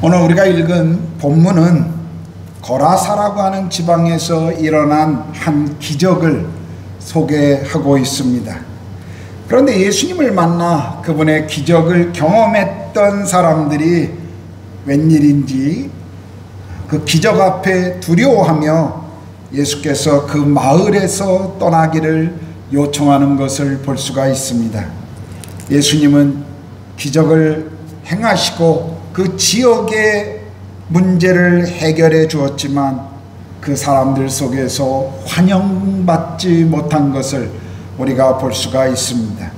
오늘 우리가 읽은 본문은 거라사라고 하는 지방에서 일어난 한 기적을 소개하고 있습니다. 그런데 예수님을 만나 그분의 기적을 경험했던 사람들이 웬일인지 그 기적 앞에 두려워하며 예수께서 그 마을에서 떠나기를 요청하는 것을 볼 수가 있습니다. 예수님은 기적을 행하시고 그 지역의 문제를 해결해 주었지만 그 사람들 속에서 환영받지 못한 것을 우리가 볼 수가 있습니다.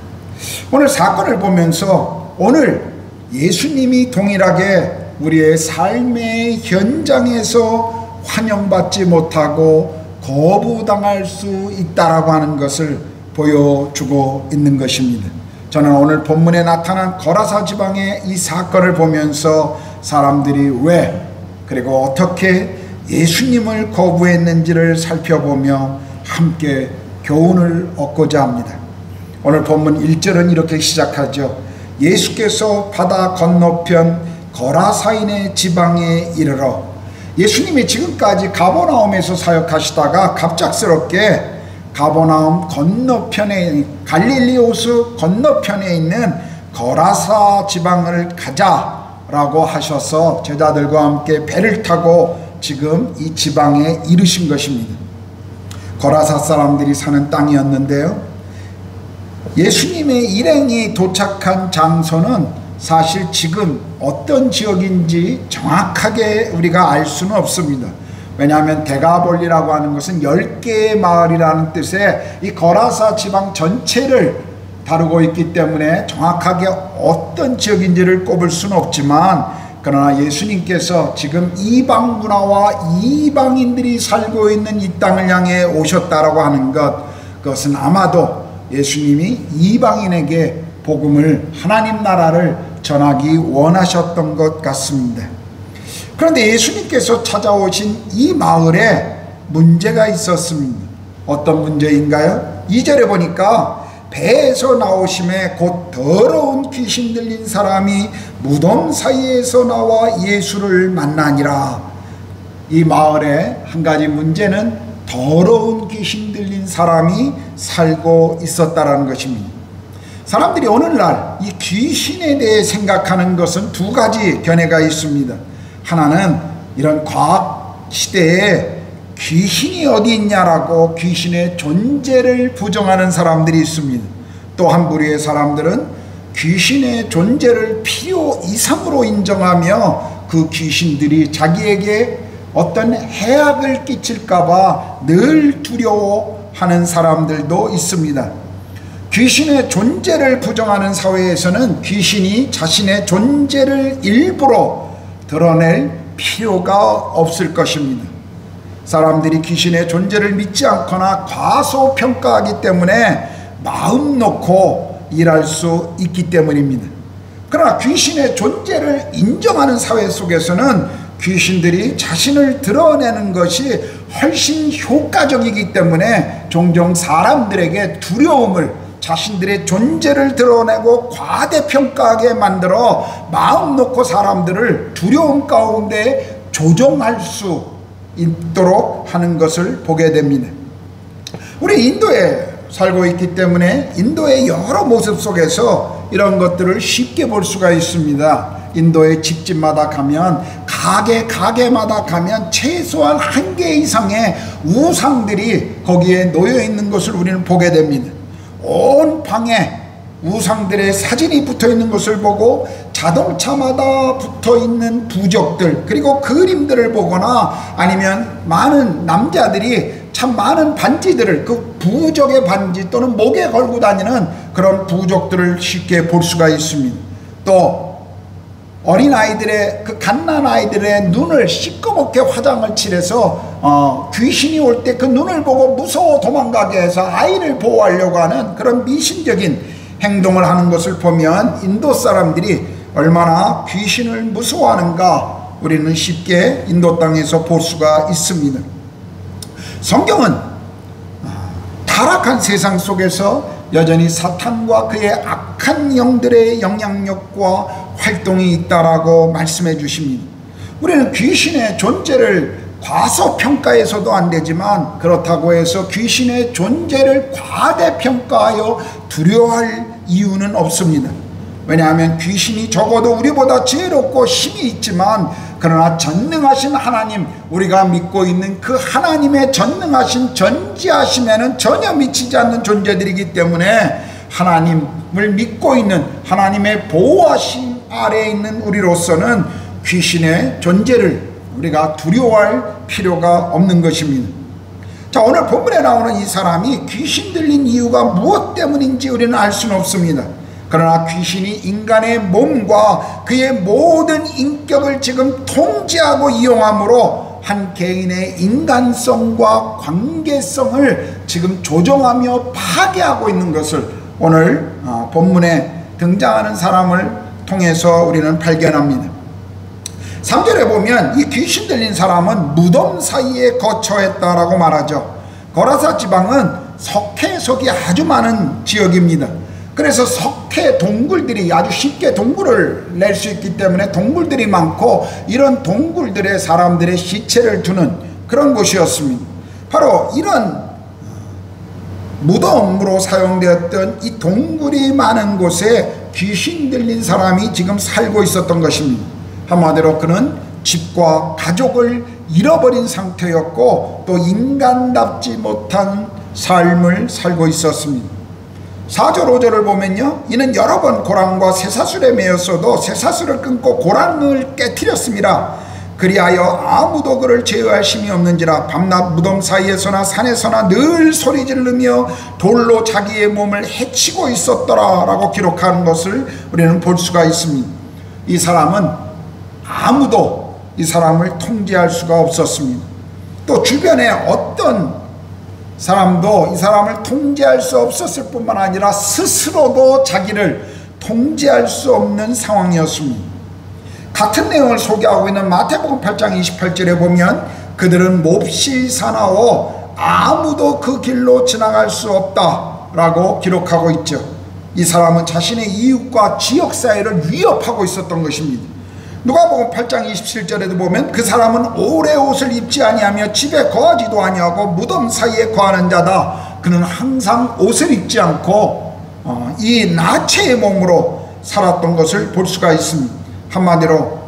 오늘 사건을 보면서 오늘 예수님이 동일하게 우리의 삶의 현장에서 환영받지 못하고 거부당할 수 있다라고 하는 것을 보여주고 있는 것입니다. 저는 오늘 본문에 나타난 거라사 지방의 이 사건을 보면서 사람들이 왜 그리고 어떻게 예수님을 거부했는지를 살펴보며 함께 교훈을 얻고자 합니다. 오늘 본문 1절은 이렇게 시작하죠. 예수께서 바다 건너편 거라사인의 지방에 이르러, 예수님이 지금까지 가버나움에서 사역하시다가 갑작스럽게 가버나움 건너편에, 갈릴리호수 건너편에 있는 거라사 지방을 가자라고 하셔서 제자들과 함께 배를 타고 지금 이 지방에 이르신 것입니다. 거라사 사람들이 사는 땅이었는데요, 예수님의 일행이 도착한 장소는 사실 지금 어떤 지역인지 정확하게 우리가 알 수는 없습니다. 왜냐하면 데가볼리라고 하는 것은 10개의 마을이라는 뜻의 이 거라사 지방 전체를 다루고 있기 때문에 정확하게 어떤 지역인지를 꼽을 수는 없지만, 그러나 예수님께서 지금 이방 문화와 이방인들이 살고 있는 이 땅을 향해 오셨다라고 하는 것, 그것은 아마도 예수님이 이방인에게 복음을, 하나님 나라를 전하기 원하셨던 것 같습니다. 그런데 예수님께서 찾아오신 이 마을에 문제가 있었습니다. 어떤 문제인가요? 2절에 보니까 배에서 나오심에 곧 더러운 귀신 들린 사람이 무덤 사이에서 나와 예수를 만나니라. 이 마을에 한 가지 문제는 더러운 귀신 들린 사람이 살고 있었다는 것입니다. 사람들이 오늘날 이 귀신에 대해 생각하는 것은 두 가지 견해가 있습니다. 하나는 이런 과학 시대에 귀신이 어디 있냐라고 귀신의 존재를 부정하는 사람들이 있습니다. 또 한 부류의 사람들은 귀신의 존재를 필요 이상으로 인정하며 그 귀신들이 자기에게 어떤 해악을 끼칠까봐 늘 두려워하는 사람들도 있습니다. 귀신의 존재를 부정하는 사회에서는 귀신이 자신의 존재를 일부러 드러낼 필요가 없을 것입니다. 사람들이 귀신의 존재를 믿지 않거나 과소평가하기 때문에 마음 놓고 일할 수 있기 때문입니다. 그러나 귀신의 존재를 인정하는 사회 속에서는 귀신들이 자신을 드러내는 것이 훨씬 효과적이기 때문에 종종 사람들에게 두려움을, 자신들의 존재를 드러내고 과대평가하게 만들어 마음 놓고 사람들을 두려움 가운데 조종할 수 있도록 하는 것을 보게 됩니다. 우리 인도에 살고 있기 때문에 인도의 여러 모습 속에서 이런 것들을 쉽게 볼 수가 있습니다. 인도의 집집마다 가면, 가게마다 가면 최소한 1개 이상의 우상들이 거기에 놓여 있는 것을 우리는 보게 됩니다. 온 방에 우상들의 사진이 붙어 있는 것을 보고 자동차마다 붙어 있는 부적들, 그리고 그림들을 보거나 아니면 많은 남자들이 참 많은 반지들을, 그 부적의 반지 또는 목에 걸고 다니는 그런 부적들을 쉽게 볼 수가 있습니다. 또 어린아이들의, 그 갓난아이들의 눈을 시꺼멓게 화장을 칠해서 귀신이 올 때 그 눈을 보고 무서워 도망가게 해서 아이를 보호하려고 하는 그런 미신적인 행동을 하는 것을 보면 인도 사람들이 얼마나 귀신을 무서워하는가 우리는 쉽게 인도 땅에서 볼 수가 있습니다. 성경은 타락한 세상 속에서 여전히 사탄과 그의 악한 영들의 영향력과 활동이 있다라고 말씀해 주십니다. 우리는 귀신의 존재를 과소평가해서도 안 되지만, 그렇다고 해서 귀신의 존재를 과대평가하여 두려워할 이유는 없습니다. 왜냐하면 귀신이 적어도 우리보다 지혜롭고 힘이 있지만, 그러나 전능하신 하나님, 우리가 믿고 있는 그 하나님의 전능하신 전지하심에는 전혀 미치지 않는 존재들이기 때문에, 하나님을 믿고 있는 하나님의 보호하심 아래에 있는 우리로서는 귀신의 존재를 우리가 두려워할 필요가 없는 것입니다. 자, 오늘 본문에 나오는 이 사람이 귀신 들린 이유가 무엇 때문인지 우리는 알 수는 없습니다. 그러나 귀신이 인간의 몸과 그의 모든 인격을 지금 통제하고 이용함으로 한 개인의 인간성과 관계성을 지금 조종하며 파괴하고 있는 것을 오늘 본문에 등장하는 사람을 통해서 우리는 발견합니다. 3절에 보면 이 귀신 들린 사람은 무덤 사이에 거처했다라고 말하죠. 거라사 지방은 석회석이 아주 많은 지역입니다. 그래서 석회 동굴들이 아주 쉽게 동굴을 낼 수 있기 때문에 동굴들이 많고, 이런 동굴들에 사람들의 시체를 두는 그런 곳이었습니다. 바로 이런 무덤으로 사용되었던 이 동굴이 많은 곳에 귀신 들린 사람이 지금 살고 있었던 것입니다. 한마디로 그는 집과 가족을 잃어버린 상태였고, 또 인간답지 못한 삶을 살고 있었습니다. 4절 5절을 보면요, 이는 여러 번 고랑과 쇠사슬에 매였어도 쇠사슬을 끊고 고랑을 깨뜨렸습니다. 그리하여 아무도 그를 제어할 힘이 없는지라 밤낮 무덤 사이에서나 산에서나 늘 소리 지르며 돌로 자기의 몸을 해치고 있었더라 라고 기록하는 것을 우리는 볼 수가 있습니다. 이 사람은 아무도 이 사람을 통제할 수가 없었습니다. 또 주변에 어떤 사람도 이 사람을 통제할 수 없었을 뿐만 아니라 스스로도 자기를 통제할 수 없는 상황이었습니다. 같은 내용을 소개하고 있는 마태복음 8장 28절에 보면 그들은 몹시 사나워 아무도 그 길로 지나갈 수 없다라고 기록하고 있죠. 이 사람은 자신의 이웃과 지역사회를 위협하고 있었던 것입니다. 누가복음 8장 27절에도 보면 그 사람은 오래 옷을 입지 아니하며 집에 거하지도 아니하고 무덤 사이에 거하는 자다. 그는 항상 옷을 입지 않고 이 나체의 몸으로 살았던 것을 볼 수가 있습니다. 한마디로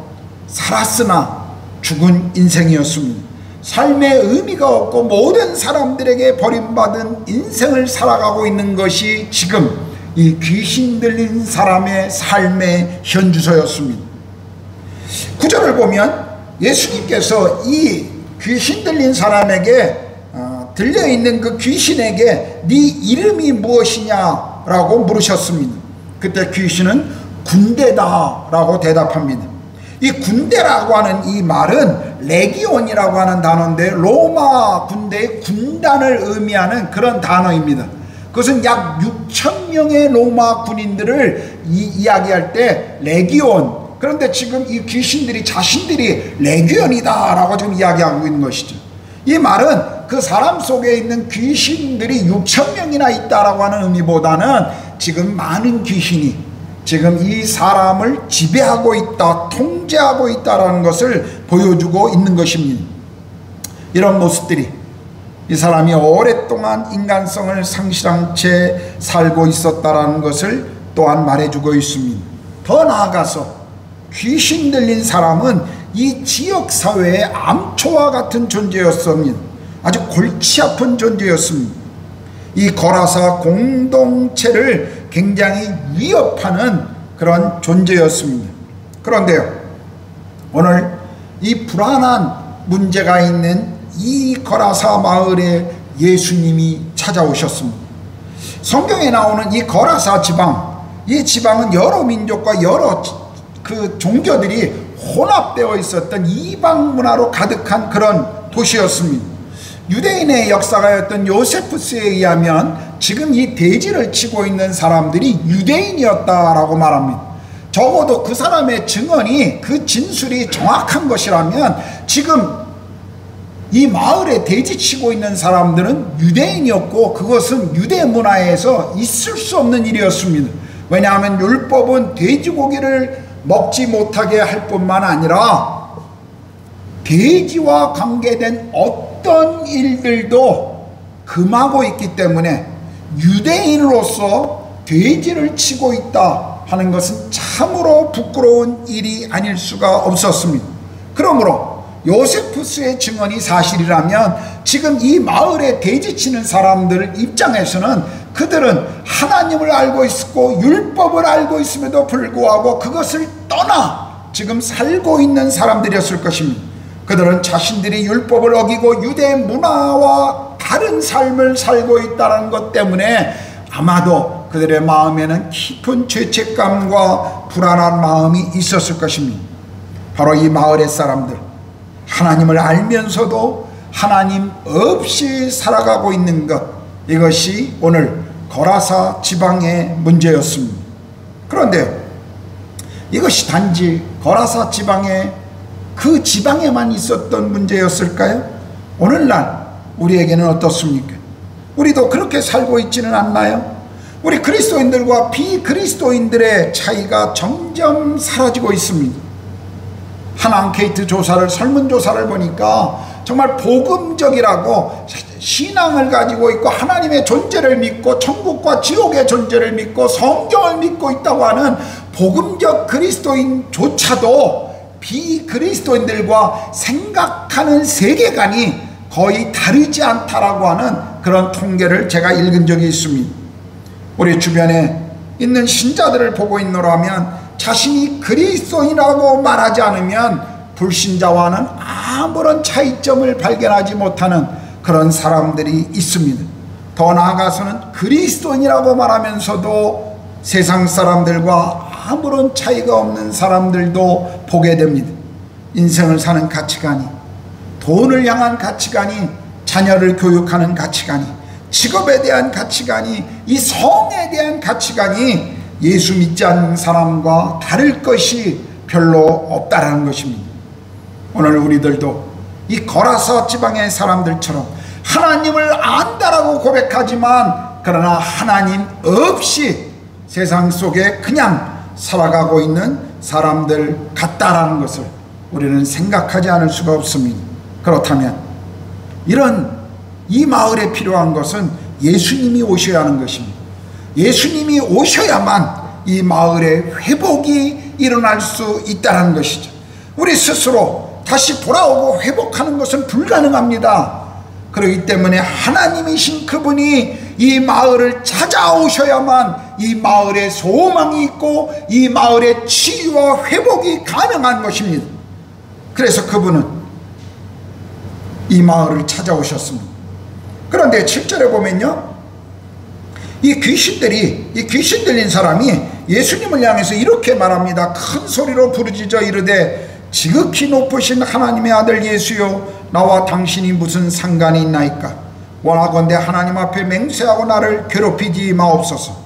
살았으나 죽은 인생이었습니다. 삶의 의미가 없고 모든 사람들에게 버림받은 인생을 살아가고 있는 것이 지금 이 귀신 들린 사람의 삶의 현주소였습니다. 9절을 보면 예수님께서 이 귀신 들린 사람에게 들려있는 그 귀신에게 네 이름이 무엇이냐라고 물으셨습니다. 그때 귀신은 군대다 라고 대답합니다. 이 군대라고 하는 이 말은 레기온이라고 하는 단어인데 로마 군대의 군단을 의미하는 그런 단어입니다. 그것은 약 6,000명의 로마 군인들을 이야기할 때 레기온, 그런데 지금 이 귀신들이 자신들이 레기온이다 라고 지금 이야기하고 있는 것이죠. 이 말은 그 사람 속에 있는 귀신들이 6,000명이나 있다라고 하는 의미보다는 지금 많은 귀신이 지금 이 사람을 지배하고 있다, 통제하고 있다라는 것을 보여주고 있는 것입니다. 이런 모습들이 이 사람이 오랫동안 인간성을 상실한 채 살고 있었다라는 것을 또한 말해주고 있습니다. 더 나아가서 귀신 들린 사람은 이 지역사회의 암초와 같은 존재였습니다. 아주 골치 아픈 존재였습니다. 이 거라사 공동체를 굉장히 위협하는 그런 존재였습니다. 그런데요, 오늘 이 불안한 문제가 있는 이 거라사 마을에 예수님이 찾아오셨습니다. 성경에 나오는 이 거라사 지방, 이 지방은 여러 민족과 여러 그 종교들이 혼합되어 있었던 이방 문화로 가득한 그런 도시였습니다. 유대인의 역사가였던 요세푸스에 의하면 지금 이 돼지를 치고 있는 사람들이 유대인이었다라고 말합니다. 적어도 그 사람의 증언이, 그 진술이 정확한 것이라면 지금 이 마을에 돼지 치고 있는 사람들은 유대인이었고, 그것은 유대 문화에서 있을 수 없는 일이었습니다. 왜냐하면 율법은 돼지고기를 먹지 못하게 할 뿐만 아니라 돼지와 관계된 어떤 일들도 금하고 있기 때문에 유대인으로서 돼지를 치고 있다 하는 것은 참으로 부끄러운 일이 아닐 수가 없었습니다. 그러므로 요세푸스의 증언이 사실이라면 지금 이 마을에 돼지 치는 사람들 입장에서는 그들은 하나님을 알고 있었고 율법을 알고 있음에도 불구하고 그것을 떠나 지금 살고 있는 사람들이었을 것입니다. 그들은 자신들이 율법을 어기고 유대 문화와 다른 삶을 살고 있다는 것 때문에 아마도 그들의 마음에는 깊은 죄책감과 불안한 마음이 있었을 것입니다. 바로 이 마을의 사람들, 하나님을 알면서도 하나님 없이 살아가고 있는 것, 이것이 오늘 거라사 지방의 문제였습니다. 그런데 이것이 단지 거라사 지방의 그 지방에만 있었던 문제였을까요? 오늘날 우리에게는 어떻습니까? 우리도 그렇게 살고 있지는 않나요? 우리 그리스도인들과 비그리스도인들의 차이가 점점 사라지고 있습니다. 한 앙케이트 조사를, 설문조사를 보니까 정말 복음적이라고 신앙을 가지고 있고 하나님의 존재를 믿고 천국과 지옥의 존재를 믿고 성경을 믿고 있다고 하는 복음적 그리스도인조차도 비그리스도인들과 생각하는 세계관이 거의 다르지 않다라고 하는 그런 통계를 제가 읽은 적이 있습니다. 우리 주변에 있는 신자들을 보고 있노라면 자신이 그리스도인이라고 말하지 않으면 불신자와는 아무런 차이점을 발견하지 못하는 그런 사람들이 있습니다. 더 나아가서는 그리스도인이라고 말하면서도 세상 사람들과 아무런 차이가 없는 사람들도 보게 됩니다. 인생을 사는 가치관이, 돈을 향한 가치관이, 자녀를 교육하는 가치관이, 직업에 대한 가치관이, 이 성에 대한 가치관이 예수 믿지 않는 사람과 다를 것이 별로 없다라는 것입니다. 오늘 우리들도 이 거라사 지방의 사람들처럼 하나님을 안다라고 고백하지만 그러나 하나님 없이 세상 속에 그냥 살아가고 있는 사람들 같다라는 것을 우리는 생각하지 않을 수가 없습니다. 그렇다면 이 마을에 필요한 것은 예수님이 오셔야 하는 것입니다. 예수님이 오셔야만 이 마을에 회복이 일어날 수 있다는 것이죠. 우리 스스로 다시 돌아오고 회복하는 것은 불가능합니다. 그렇기 때문에 하나님이신 그분이 이 마을을 찾아오셔야만 이 마을에 소망이 있고 이 마을의 치유와 회복이 가능한 것입니다. 그래서 그분은 이 마을을 찾아오셨습니다. 그런데 7절에 보면요, 이 귀신 들린 사람이 예수님을 향해서 이렇게 말합니다. 큰 소리로 부르짖어 이르되 지극히 높으신 하나님의 아들 예수여, 나와 당신이 무슨 상관이 있나이까? 원하건대 하나님 앞에 맹세하고 나를 괴롭히지 마옵소서.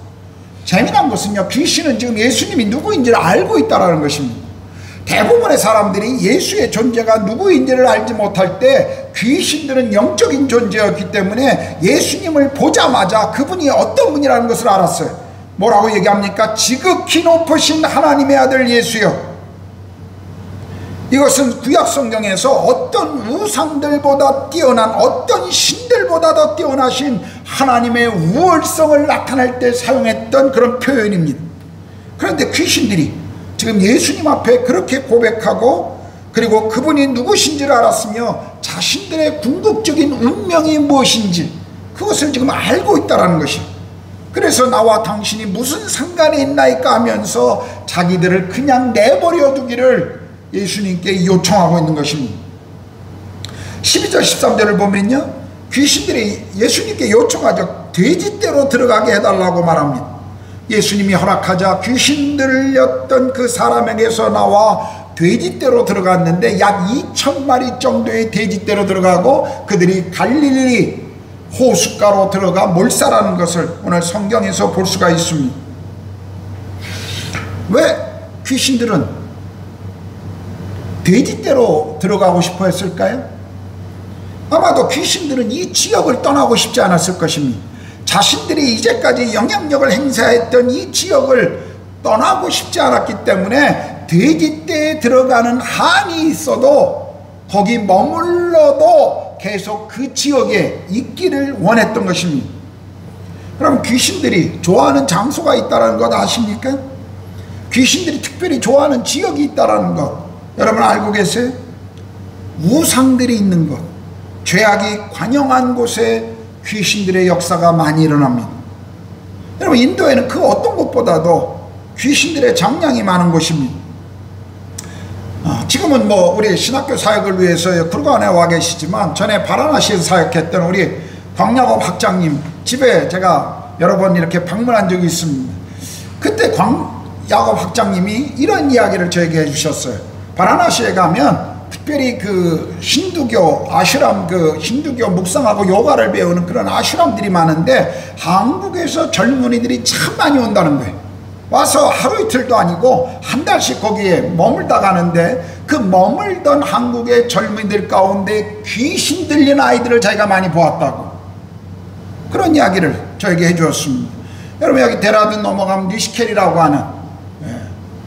재미난 것은요, 귀신은 지금 예수님이 누구인지를 알고 있다는 것입니다. 대부분의 사람들이 예수의 존재가 누구인지를 알지 못할 때 귀신들은 영적인 존재였기 때문에 예수님을 보자마자 그분이 어떤 분이라는 것을 알았어요. 뭐라고 얘기합니까? 지극히 높으신 하나님의 아들 예수여. 이것은 구약 성경에서 어떤 우상들보다 뛰어난, 어떤 신들보다 더 뛰어나신 하나님의 우월성을 나타낼 때 사용했던 그런 표현입니다. 그런데 귀신들이 지금 예수님 앞에 그렇게 고백하고 그리고 그분이 누구신지를 알았으며 자신들의 궁극적인 운명이 무엇인지 그것을 지금 알고 있다는 것이에요. 그래서 나와 당신이 무슨 상관이 있나이까 하면서 자기들을 그냥 내버려 두기를 예수님께 요청하고 있는 것입니다. 12절 13절을 보면요, 귀신들이 예수님께 요청하죠. 돼지떼로 들어가게 해달라고 말합니다. 예수님이 허락하자 귀신들렸던 그 사람에게서 나와 돼지떼로 들어갔는데 약 2,000마리 정도의 돼지떼로 들어가고 그들이 갈릴리 호숫가로 들어가 몰살하는 것을 오늘 성경에서 볼 수가 있습니다. 왜 귀신들은 돼지떼로 들어가고 싶어 했을까요? 아마도 귀신들은 이 지역을 떠나고 싶지 않았을 것입니다. 자신들이 이제까지 영향력을 행사했던 이 지역을 떠나고 싶지 않았기 때문에 돼지떼에 들어가는 한이 있어도 거기 머물러도 계속 그 지역에 있기를 원했던 것입니다. 그럼 귀신들이 좋아하는 장소가 있다는 것 아십니까? 귀신들이 특별히 좋아하는 지역이 있다는 것 여러분 알고 계세요? 우상들이 있는 곳, 죄악이 관영한 곳에 귀신들의 역사가 많이 일어납니다. 여러분 인도에는 그 어떤 곳보다도 귀신들의 장량이 많은 곳입니다. 지금은 우리 신학교 사역을 위해서 구르간에 와 계시지만 전에 바라나시에서 사역했던 우리 광야곱 학장님 집에 제가 여러 번 이렇게 방문한 적이 있습니다. 그때 광야곱 학장님이 이런 이야기를 저에게 해주셨어요. 바라나시에 가면 특별히 그 힌두교 아슈람, 그 힌두교 묵상하고 요가를 배우는 그런 아슈람들이 많은데 한국에서 젊은이들이 참 많이 온다는 거예요. 와서 하루 이틀도 아니고 한 달씩 거기에 머물다 가는데 그 머물던 한국의 젊은이들 가운데 귀신 들린 아이들을 자기가 많이 보았다고 그런 이야기를 저에게 해주었습니다. 여러분 여기 데라둔 넘어가면 뉴시켈이라고 하는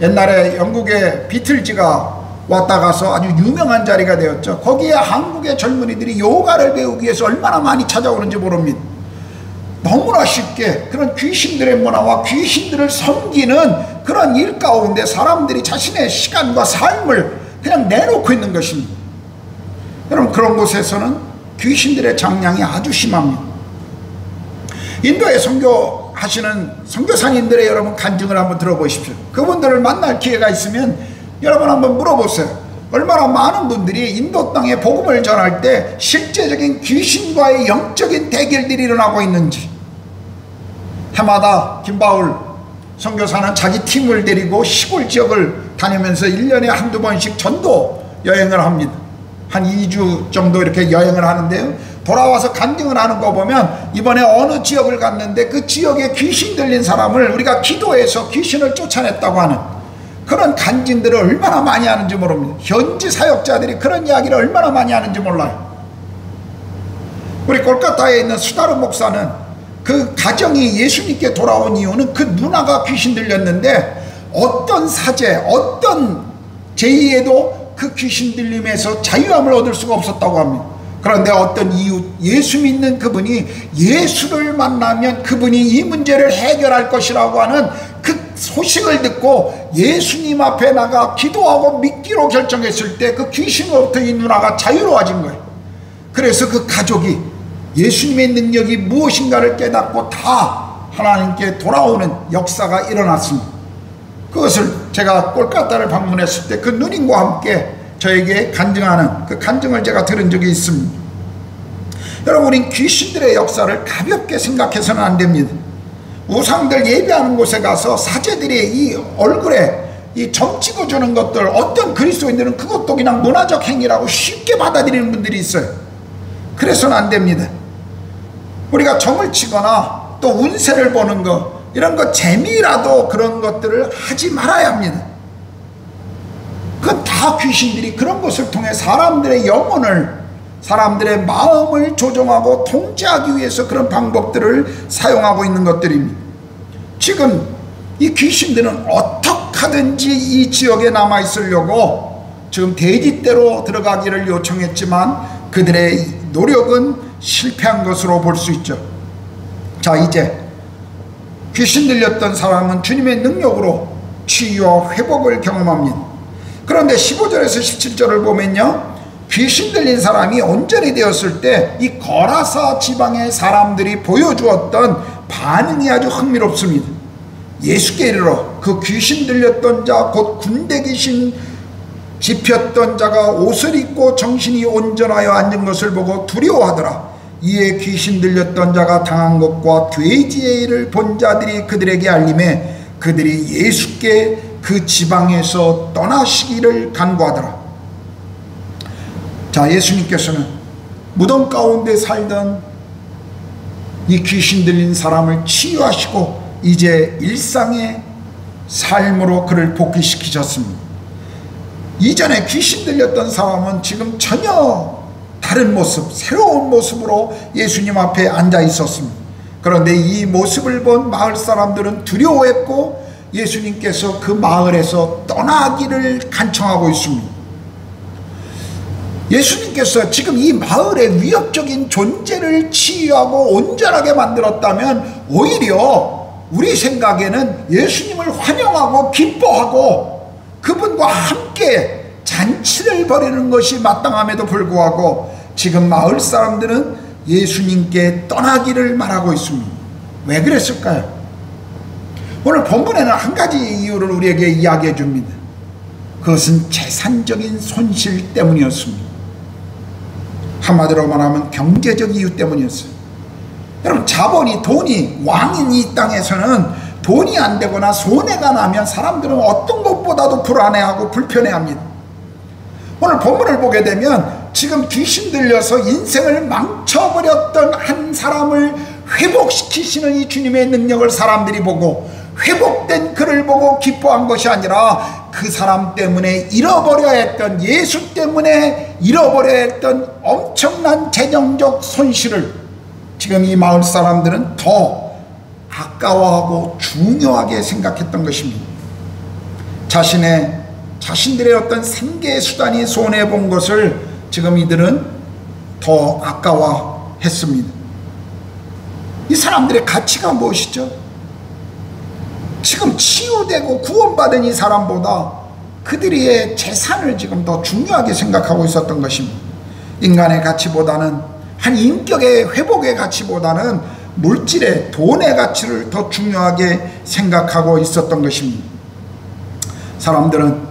옛날에 영국의 비틀즈가 왔다 가서 아주 유명한 자리가 되었죠. 거기에 한국의 젊은이들이 요가를 배우기 위해서 얼마나 많이 찾아오는지 모릅니다. 너무나 쉽게 그런 귀신들의 문화와 귀신들을 섬기는 그런 일 가운데 사람들이 자신의 시간과 삶을 그냥 내놓고 있는 것입니다. 여러분 그런 곳에서는 귀신들의 장량이 아주 심합니다. 인도에 선교하시는 선교사님들의 여러분 간증을 한번 들어보십시오. 그분들을 만날 기회가 있으면 여러분 한번 물어보세요. 얼마나 많은 분들이 인도 땅에 복음을 전할 때 실제적인 귀신과의 영적인 대결들이 일어나고 있는지. 해마다 김바울 선교사는 자기 팀을 데리고 시골 지역을 다니면서 1년에 한두 번씩 전도 여행을 합니다. 한 2주 정도 이렇게 여행을 하는데요, 돌아와서 간증을 하는 거 보면 이번에 어느 지역을 갔는데 그 지역에 귀신 들린 사람을 우리가 기도해서 귀신을 쫓아냈다고 하는 그런 간증들을 얼마나 많이 하는지 모릅니다. 현지 사역자들이 그런 이야기를 얼마나 많이 하는지 몰라요. 우리 콜카타에 있는 수다르 목사는 그 가정이 예수님께 돌아온 이유는 그 누나가 귀신 들렸는데 어떤 사제, 어떤 제의에도 그 귀신 들림에서 자유함을 얻을 수가 없었다고 합니다. 그런데 어떤 이유, 예수 믿는 그분이 예수를 만나면 그분이 이 문제를 해결할 것이라고 하는 그 소식을 듣고 예수님 앞에 나가 기도하고 믿기로 결정했을 때 그 귀신으로부터 이 누나가 자유로워진 거예요. 그래서 그 가족이 예수님의 능력이 무엇인가를 깨닫고 다 하나님께 돌아오는 역사가 일어났습니다. 그것을 제가 콜카타를 방문했을 때 그 누님과 함께 저에게 간증하는 그 간증을 제가 들은 적이 있습니다. 여러분, 우린 귀신들의 역사를 가볍게 생각해서는 안 됩니다. 우상들 예배하는 곳에 가서 사제들이 이 얼굴에 이 점 찍어주는 것들, 어떤 그리스도인들은 그것도 그냥 문화적 행위라고 쉽게 받아들이는 분들이 있어요. 그래서는 안 됩니다. 우리가 점을 치거나 또 운세를 보는 거, 이런 거 재미라도 그런 것들을 하지 말아야 합니다. 그건 다 귀신들이 그런 것을 통해 사람들의 영혼을, 사람들의 마음을 조종하고 통제하기 위해서 그런 방법들을 사용하고 있는 것들입니다. 지금 이 귀신들은 어떻게 하든지 이 지역에 남아 있으려고 지금 대지대로 들어가기를 요청했지만 그들의 노력은 실패한 것으로 볼 수 있죠. 자, 이제 귀신 들렸던 사람은 주님의 능력으로 치유와 회복을 경험합니다. 그런데 15절에서 17절을 보면요, 귀신 들린 사람이 온전히 되었을 때 이 거라사 지방의 사람들이 보여주었던 반응이 아주 흥미롭습니다. 예수께 이르러 그 귀신 들렸던 자, 곧 군대 귀신 집혔던 자가 옷을 입고 정신이 온전하여 앉은 것을 보고 두려워하더라. 이에 귀신 들렸던 자가 당한 것과 돼지의 일을 본 자들이 그들에게 알림해 그들이 예수께 그 지방에서 떠나시기를 간구하더라. 자, 예수님께서는 무덤 가운데 살던 이 귀신 들린 사람을 치유하시고 이제 일상의 삶으로 그를 복귀시키셨습니다. 이전에 귀신 들렸던 사람은 지금 전혀 다른 모습, 새로운 모습으로 예수님 앞에 앉아 있었습니다. 그런데 이 모습을 본 마을 사람들은 두려워했고 예수님께서 그 마을에서 떠나기를 간청하고 있습니다. 예수님께서 지금 이 마을의 위협적인 존재를 치유하고 온전하게 만들었다면 오히려 우리 생각에는 예수님을 환영하고 기뻐하고 그분과 함께 잔치를 벌이는 것이 마땅함에도 불구하고 지금 마을 사람들은 예수님께 떠나기를 말하고 있습니다. 왜 그랬을까요? 오늘 본문에는 한 가지 이유를 우리에게 이야기해 줍니다. 그것은 재산적인 손실 때문이었습니다. 한마디로 말하면 경제적 이유 때문이었어요. 여러분, 자본이, 돈이, 왕인 이 땅에서는 돈이 안 되거나 손해가 나면 사람들은 어떤 것보다도 불안해하고 불편해합니다. 오늘 본문을 보게 되면 지금 귀신 들려서 인생을 망쳐버렸던 한 사람을 회복시키시는 이 주님의 능력을 사람들이 보고 회복된 그를 보고 기뻐한 것이 아니라 그 사람 때문에 잃어버려야 했던, 예수 때문에 잃어버려야 했던 엄청난 재정적 손실을 지금 이 마을 사람들은 더 아까워하고 중요하게 생각했던 것입니다. 자신들의 어떤 생계 수단이 손해본 것을 지금 이들은 더 아까워했습니다. 이 사람들의 가치가 무엇이죠? 지금 치유되고 구원받은 이 사람보다 그들의 재산을 지금 더 중요하게 생각하고 있었던 것입니다. 인간의 가치보다는, 한 인격의 회복의 가치보다는 물질의, 돈의 가치를 더 중요하게 생각하고 있었던 것입니다. 사람들은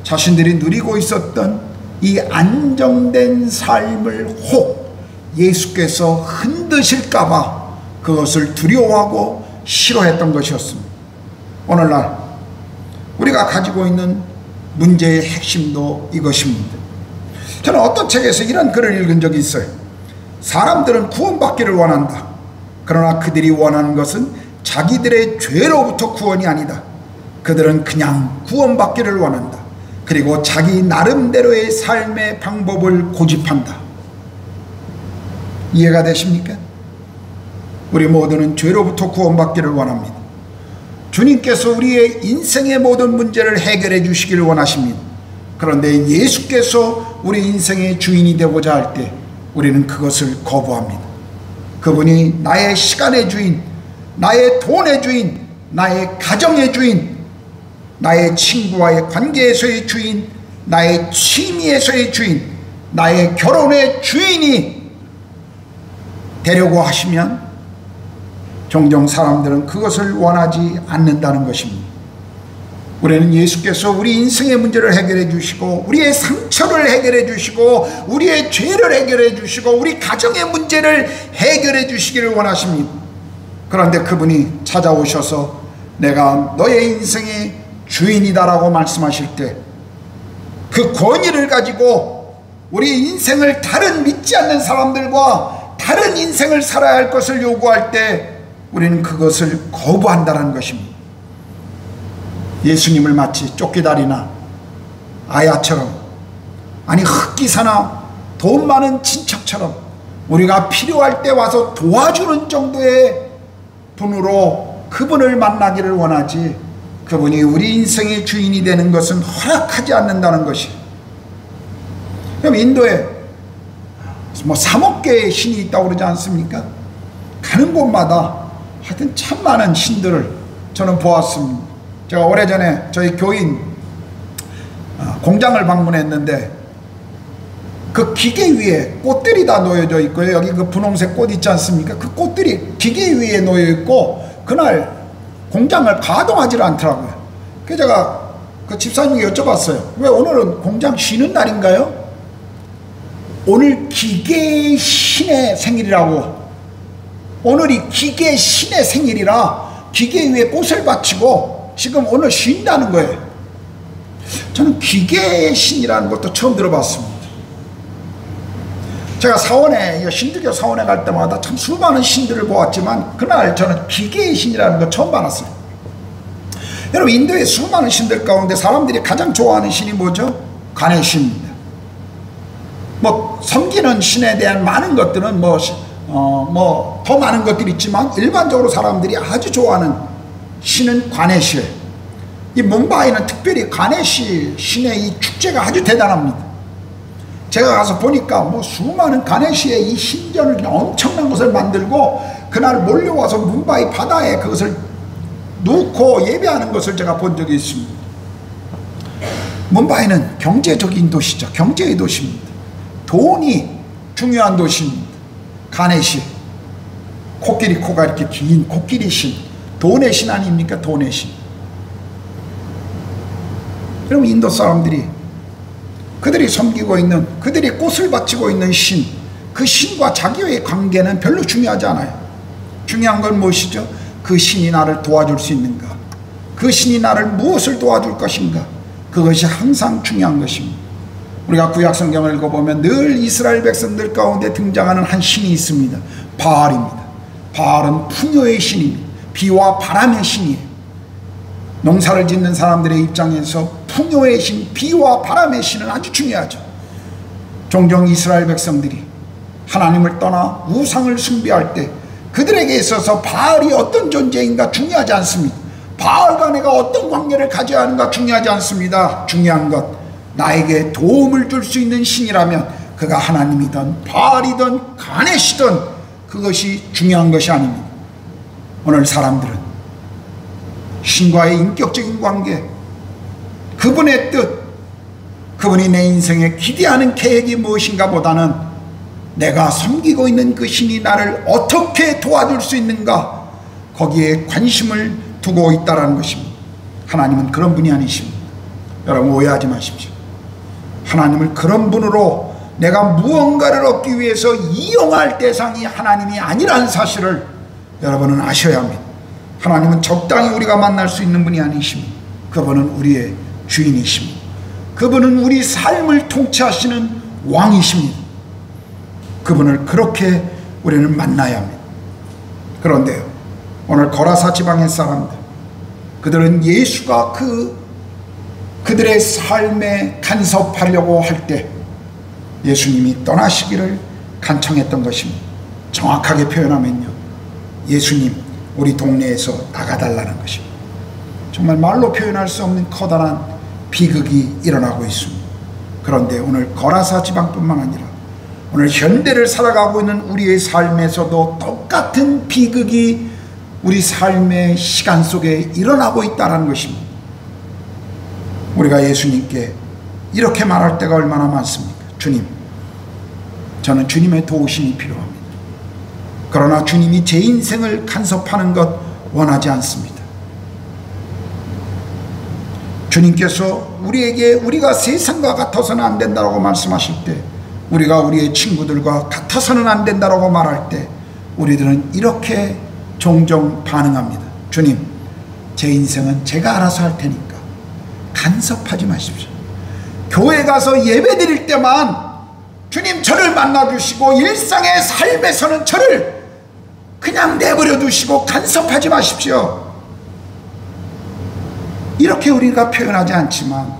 자신들이 누리고 있었던 이 안정된 삶을 혹 예수께서 흔드실까봐 그것을 두려워하고 싫어했던 것이었습니다. 오늘날 우리가 가지고 있는 문제의 핵심도 이것입니다. 저는 어떤 책에서 이런 글을 읽은 적이 있어요. 사람들은 구원받기를 원한다. 그러나 그들이 원하는 것은 자기들의 죄로부터 구원이 아니다. 그들은 그냥 구원받기를 원한다. 그리고 자기 나름대로의 삶의 방법을 고집한다. 이해가 되십니까? 우리 모두는 죄로부터 구원받기를 원합니다. 주님께서 우리의 인생의 모든 문제를 해결해 주시기를 원하십니다. 그런데 예수께서 우리 인생의 주인이 되고자 할 때 우리는 그것을 거부합니다. 그분이 나의 시간의 주인, 나의 돈의 주인, 나의 가정의 주인, 나의 친구와의 관계에서의 주인, 나의 취미에서의 주인, 나의 결혼의 주인이 되려고 하시면 종종 사람들은 그것을 원하지 않는다는 것입니다. 우리는 예수께서 우리 인생의 문제를 해결해 주시고 우리의 상처를 해결해 주시고 우리의 죄를 해결해 주시고 우리 가정의 문제를 해결해 주시기를 원하십니다. 그런데 그분이 찾아오셔서 내가 너의 인생의 주인이다라고 말씀하실 때 그 권위를 가지고 우리 인생을 다른 믿지 않는 사람들과 다른 인생을 살아야 할 것을 요구할 때 우리는 그것을 거부한다는 것입니다. 예수님을 마치 쫓기다리나 아야처럼, 아니 흑기사나 돈 많은 친척처럼 우리가 필요할 때 와서 도와주는 정도의 분으로 그분을 만나기를 원하지, 그분이 우리 인생의 주인이 되는 것은 허락하지 않는다는 것이. 그럼 인도에 뭐 3억 개의 신이 있다고 그러지 않습니까? 가는 곳마다 하여튼 참 많은 신들을 저는 보았습니다. 제가 오래전에 저희 교인 공장을 방문했는데 그 기계 위에 꽃들이 다 놓여져 있고요. 여기 그 분홍색 꽃 있지 않습니까? 그 꽃들이 기계 위에 놓여 있고 그날 공장을 가동하지 않더라고요. 그래서 제가 그 집사님께 여쭤봤어요. 왜 오늘은 공장 쉬는 날인가요? 오늘 기계 신의 생일이라고. 오늘이 기계 신의 생일이라 기계 위에 꽃을 바치고 지금 오늘 쉰다는 거예요. 저는 기계의 신이라는 것도 처음 들어봤습니다. 제가 사원에, 신들교 사원에 갈 때마다 참 수많은 신들을 보았지만 그날 저는 기계의 신이라는 거 처음 봤어요. 여러분, 인도의 수많은 신들 가운데 사람들이 가장 좋아하는 신이 뭐죠? 가네신입니다. 뭐 섬기는 신에 대한 많은 것들은 더 많은 것들이 있지만 일반적으로 사람들이 아주 좋아하는 신은 가네시예요. 이 뭄바이는 특별히 가네시 신의 이 축제가 아주 대단합니다. 제가 가서 보니까 뭐 수많은 가네시에 이 신전을 엄청난 것을 만들고 그날 몰려와서 뭄바이 바다에 그것을 놓고 예배하는 것을 제가 본 적이 있습니다. 뭄바이는 경제적인 도시죠. 경제의 도시입니다. 돈이 중요한 도시입니다. 가네시, 코끼리 코가 이렇게 긴 코끼리 신, 돈의 신 아닙니까? 돈의 신. 여러분, 인도 사람들이 그들이 섬기고 있는, 그들이 꽃을 바치고 있는 신, 그 신과 자기의 관계는 별로 중요하지 않아요. 중요한 건 무엇이죠? 그 신이 나를 도와줄 수 있는가? 그 신이 나를 무엇을 도와줄 것인가? 그것이 항상 중요한 것입니다. 우리가 구약 성경을 읽어보면 늘 이스라엘 백성들 가운데 등장하는 한 신이 있습니다. 바알입니다. 바알은 풍요의 신입니다. 비와 바람의 신이에요. 농사를 짓는 사람들의 입장에서 풍요의 신, 비와 바람의 신은 아주 중요하죠. 종종 이스라엘 백성들이 하나님을 떠나 우상을 숭배할 때 그들에게 있어서 바알이 어떤 존재인가 중요하지 않습니다. 바알과 내가 어떤 관계를 가져야 하는가 중요하지 않습니다. 중요한 것, 나에게 도움을 줄 수 있는 신이라면 그가 하나님이든 바알이든 가네시든 그것이 중요한 것이 아닙니다. 오늘 사람들은 신과의 인격적인 관계, 그분의 뜻, 그분이 내 인생에 기대하는 계획이 무엇인가 보다는 내가 섬기고 있는 그 신이 나를 어떻게 도와줄 수 있는가, 거기에 관심을 두고 있다는 것입니다. 하나님은 그런 분이 아니십니다. 여러분, 오해하지 마십시오. 하나님을 그런 분으로 내가 무언가를 얻기 위해서 이용할 대상이 하나님이 아니라는 사실을 여러분은 아셔야 합니다. 하나님은 적당히 우리가 만날 수 있는 분이 아니십니다. 그분은 우리의 주인이십니다. 그분은 우리 삶을 통치하시는 왕이십니다. 그분을 그렇게 우리는 만나야 합니다. 그런데요, 오늘 거라사 지방의 사람들, 그들은 예수가 그들의 삶에 간섭하려고 할 때 예수님이 떠나시기를 간청했던 것입니다. 정확하게 표현하면요, 예수님, 우리 동네에서 나가달라는 것입니다. 정말 말로 표현할 수 없는 커다란 비극이 일어나고 있습니다. 그런데 오늘 거라사 지방뿐만 아니라 오늘 현대를 살아가고 있는 우리의 삶에서도 똑같은 비극이 우리 삶의 시간 속에 일어나고 있다는 것입니다. 우리가 예수님께 이렇게 말할 때가 얼마나 많습니까? 주님, 저는 주님의 도우심이 필요합니다. 그러나 주님이 제 인생을 간섭하는 것 원하지 않습니다. 주님께서 우리에게 우리가 세상과 같아서는 안 된다고 말씀하실 때, 우리가 우리의 친구들과 같아서는 안 된다고 말할 때 우리들은 이렇게 종종 반응합니다. 주님, 제 인생은 제가 알아서 할 테니까 간섭하지 마십시오. 교회 가서 예배 드릴 때만 주님 저를 만나주시고 일상의 삶에서는 저를 그냥 내버려 두시고 간섭하지 마십시오. 이렇게 우리가 표현하지 않지만,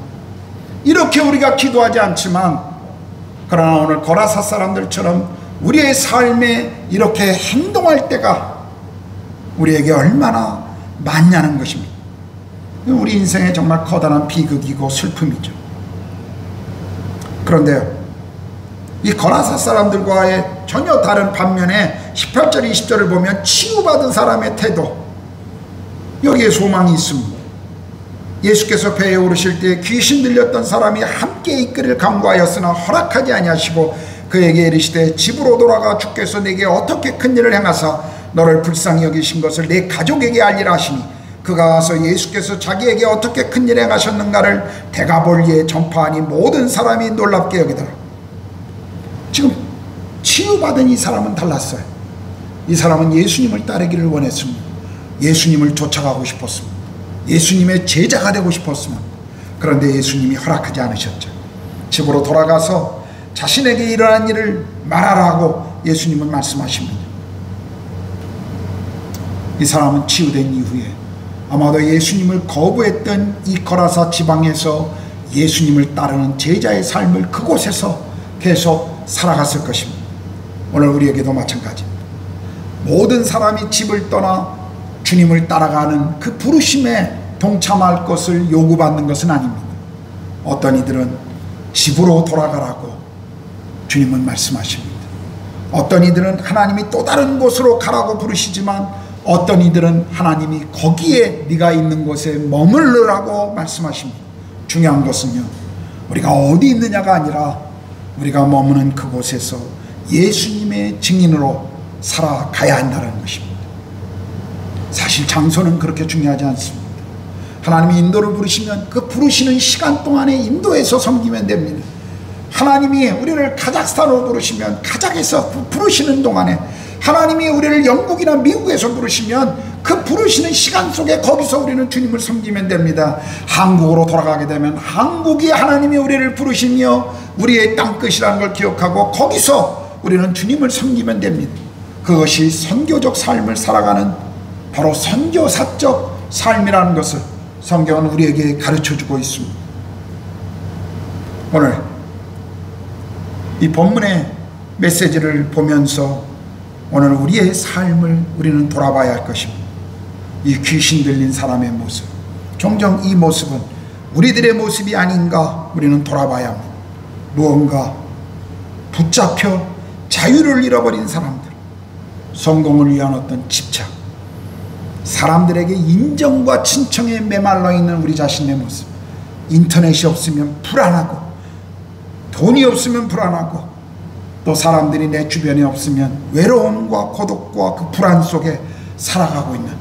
이렇게 우리가 기도하지 않지만, 그러나 오늘 거라사 사람들처럼 우리의 삶에 이렇게 행동할 때가 우리에게 얼마나 많냐는 것입니다. 우리 인생에 정말 커다란 비극이고 슬픔이죠. 그런데요, 이 거라사 사람들과의 전혀 다른 반면에 18절 20절을 보면 치유받은 사람의 태도, 여기에 소망이 있습니다. 예수께서 배에 오르실 때 귀신 들렸던 사람이 함께 이끌을 강구하였으나 허락하지 아니하시고 그에게 이르시되 집으로 돌아가 주께서 내게 어떻게 큰 일을 행하사 너를 불쌍히 여기신 것을 내 가족에게 알리라 하시니, 그가 와서 예수께서 자기에게 어떻게 큰 일을 행하셨는가를 데가볼리에 전파하니 모든 사람이 놀랍게 여기더라. 지금 치유받은 이 사람은 달랐어요. 이 사람은 예수님을 따르기를 원했습니다. 예수님을 쫓아가고 싶었습니다. 예수님의 제자가 되고 싶었습니다. 그런데 예수님이 허락하지 않으셨죠. 집으로 돌아가서 자신에게 일어난 일을 말하라고 예수님은 말씀하십니다. 이 사람은 치유된 이후에 아마도 예수님을 거부했던 이 거라사 지방에서 예수님을 따르는 제자의 삶을 그곳에서 계속 살아갔을 것입니다. 오늘 우리에게도 마찬가지입니다. 모든 사람이 집을 떠나 주님을 따라가는 그 부르심에 동참할 것을 요구받는 것은 아닙니다. 어떤 이들은 집으로 돌아가라고 주님은 말씀하십니다. 어떤 이들은 하나님이 또 다른 곳으로 가라고 부르시지만 어떤 이들은 하나님이 거기에 네가 있는 곳에 머물르라고 말씀하십니다. 중요한 것은요, 우리가 어디 있느냐가 아니라 우리가 머무는 그곳에서 예수님의 증인으로 살아가야 한다는 것입니다. 사실 장소는 그렇게 중요하지 않습니다. 하나님이 인도를 부르시면 그 부르시는 시간 동안에 인도에서 섬기면 됩니다. 하나님이 우리를 카자흐스탄으로 부르시면 카자흐에서 부르시는 동안에, 하나님이 우리를 영국이나 미국에서 부르시면 그 부르시는 시간 속에 거기서 우리는 주님을 섬기면 됩니다. 한국으로 돌아가게 되면 한국이 하나님이 우리를 부르시며 우리의 땅끝이라는 걸 기억하고 거기서 우리는 주님을 섬기면 됩니다. 그것이 선교적 삶을 살아가는 바로 선교사적 삶이라는 것을 성경은 우리에게 가르쳐주고 있습니다. 오늘 이 본문의 메시지를 보면서 오늘 우리의 삶을 우리는 돌아봐야 할 것입니다. 이 귀신 들린 사람의 모습, 종종 이 모습은 우리들의 모습이 아닌가 우리는 돌아봐야 합니다. 무언가 붙잡혀 자유를 잃어버린 사람들, 성공을 위한 어떤 집착, 사람들에게 인정과 칭찬에 메말라 있는 우리 자신의 모습, 인터넷이 없으면 불안하고, 돈이 없으면 불안하고, 또 사람들이 내 주변에 없으면 외로움과 고독과 그 불안 속에 살아가고 있는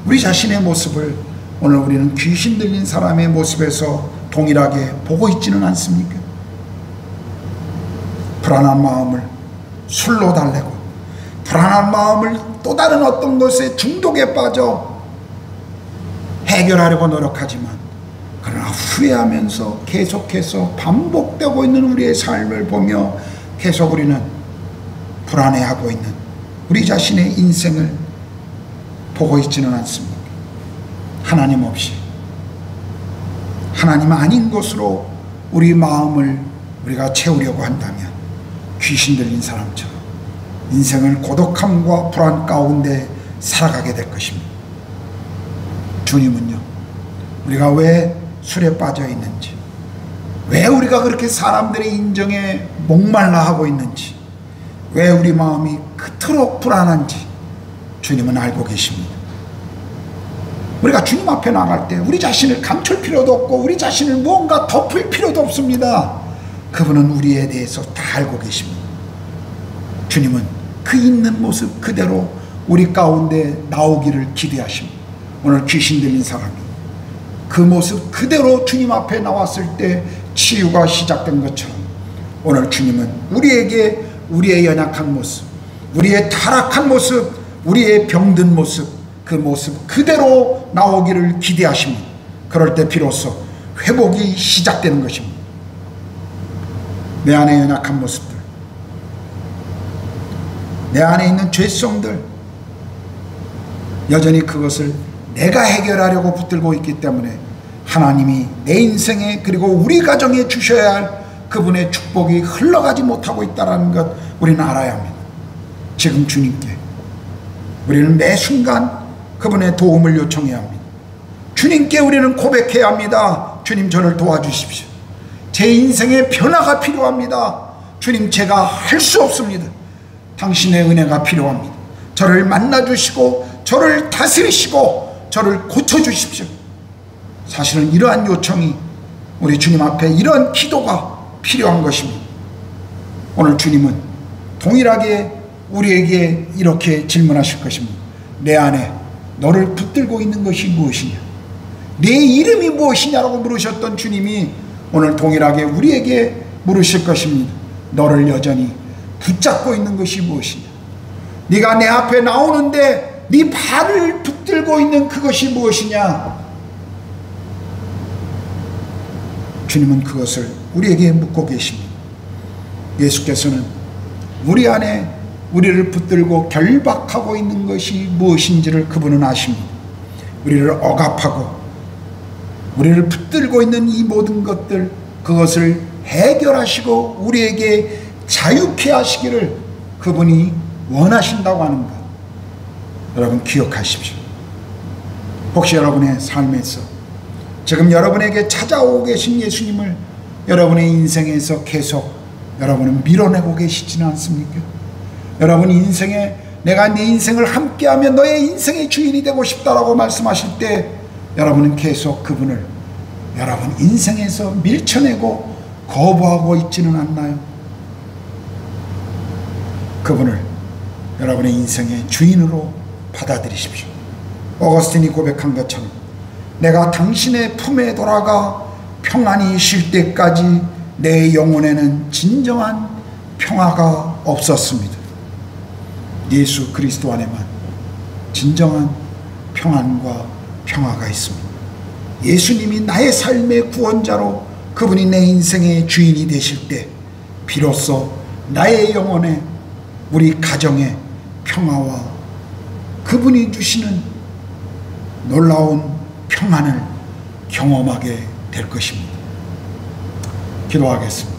우리 자신의 모습을 오늘 우리는 귀신 들린 사람의 모습에서 동일하게 보고 있지는 않습니까? 불안한 마음을 술로 달래고, 불안한 마음을 또 다른 어떤 것에 중독에 빠져 해결하려고 노력하지만, 그러나 후회하면서 계속해서 반복되고 있는 우리의 삶을 보며 계속 우리는 불안해하고 있는 우리 자신의 인생을 보고 있지는 않습니다. 하나님 없이, 하나님 아닌 것으로 우리 마음을 우리가 채우려고 한다면 귀신 들린 사람처럼 인생을 고독함과 불안 가운데 살아가게 될 것입니다. 주님은요, 우리가 왜 술에 빠져 있는지, 왜 우리가 그렇게 사람들의 인정에 목말라 하고 있는지, 왜 우리 마음이 그토록 불안한지 주님은 알고 계십니다. 우리가 주님 앞에 나갈 때 우리 자신을 감출 필요도 없고 우리 자신을 무언가 덮을 필요도 없습니다. 그분은 우리에 대해서 다 알고 계십니다. 주님은 그 있는 모습 그대로 우리 가운데 나오기를 기대하십니다. 오늘 귀신 들린 사람이 그 모습 그대로 주님 앞에 나왔을 때 치유가 시작된 것처럼, 오늘 주님은 우리에게 우리의 연약한 모습, 우리의 타락한 모습, 우리의 병든 모습, 그 모습 그대로 나오기를 기대하십니다. 그럴 때 비로소 회복이 시작되는 것입니다. 내 안에 연약한 모습들, 내 안에 있는 죄성들, 여전히 그것을 내가 해결하려고 붙들고 있기 때문에 하나님이 내 인생에 그리고 우리 가정에 주셔야 할 그분의 축복이 흘러가지 못하고 있다는 것 우리는 알아야 합니다. 지금 주님께 우리는 매 순간 그분의 도움을 요청해야 합니다. 주님께 우리는 고백해야 합니다. 주님, 저를 도와주십시오. 제 인생에 변화가 필요합니다. 주님, 제가 할 수 없습니다. 당신의 은혜가 필요합니다. 저를 만나주시고 저를 다스리시고 저를 고쳐주십시오. 사실은 이러한 요청이 우리 주님 앞에 이러한 기도가 필요한 것입니다. 오늘 주님은 동일하게 우리에게 이렇게 질문하실 것입니다. 내 안에 너를 붙들고 있는 것이 무엇이냐, 내 이름이 무엇이냐라고 물으셨던 주님이 오늘 동일하게 우리에게 물으실 것입니다. 너를 여전히 붙잡고 있는 것이 무엇이냐, 네가 내 앞에 나오는데 네 발을 붙들고 있는 그것이 무엇이냐. 주님은 그것을 우리에게 묻고 계십니다. 예수께서는 우리 안에 우리를 붙들고 결박하고 있는 것이 무엇인지를 그분은 아십니다. 우리를 억압하고 우리를 붙들고 있는 이 모든 것들, 그것을 해결하시고 우리에게 자유케 하시기를 그분이 원하신다고 하는 것, 여러분 기억하십시오. 혹시 여러분의 삶에서 지금 여러분에게 찾아오고 계신 예수님을 여러분의 인생에서 계속 여러분은 밀어내고 계시지는 않습니까? 여러분 인생에 내가 네 인생을 함께하며 너의 인생의 주인이 되고 싶다라고 말씀하실 때 여러분은 계속 그분을 여러분 인생에서 밀쳐내고 거부하고 있지는 않나요? 그분을 여러분의 인생의 주인으로 받아들이십시오. 어거스틴이 고백한 것처럼 내가 당신의 품에 돌아가 평안히 쉴 때까지 내 영혼에는 진정한 평화가 없었습니다. 예수 그리스도 안에만 진정한 평안과 평화가 있습니다. 예수님이 나의 삶의 구원자로 그분이 내 인생의 주인이 되실 때 비로소 나의 영혼에 우리 가정의 평화와 그분이 주시는 놀라운 평안을 경험하게 될 것입니다. 기도하겠습니다.